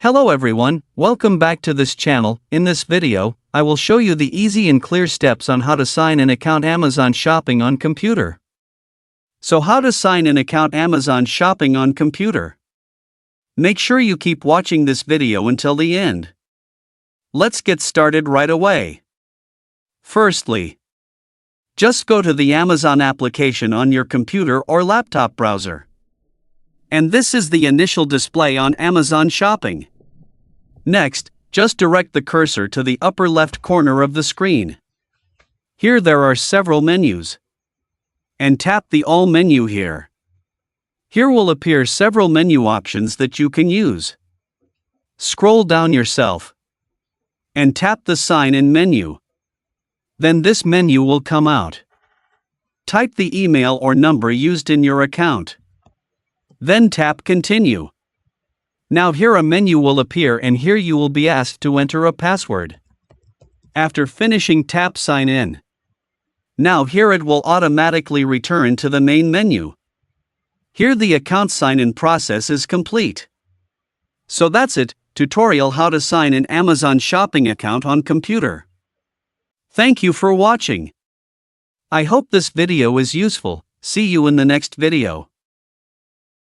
Hello everyone, welcome back to this channel. In this video, I will show you the easy and clear steps on how to sign an account Amazon Shopping on computer. So how to sign an account Amazon Shopping on computer? Make sure you keep watching this video until the end. Let's get started right away. Firstly, just go to the Amazon application on your computer or laptop browser. And this is the initial display on Amazon Shopping. Next, just direct the cursor to the upper left corner of the screen. Here there are several menus. And tap the All menu here. Here will appear several menu options that you can use. Scroll down yourself. And tap the Sign In menu. Then this menu will come out. Type the email or number used in your account. Then tap Continue. Now here a menu will appear and here you will be asked to enter a password. After finishing, tap Sign In. Now here it will automatically return to the main menu. Here the account sign-in process is complete. So that's it, tutorial how to sign an Amazon Shopping account on computer. Thank you for watching. I hope this video is useful. See you in the next video.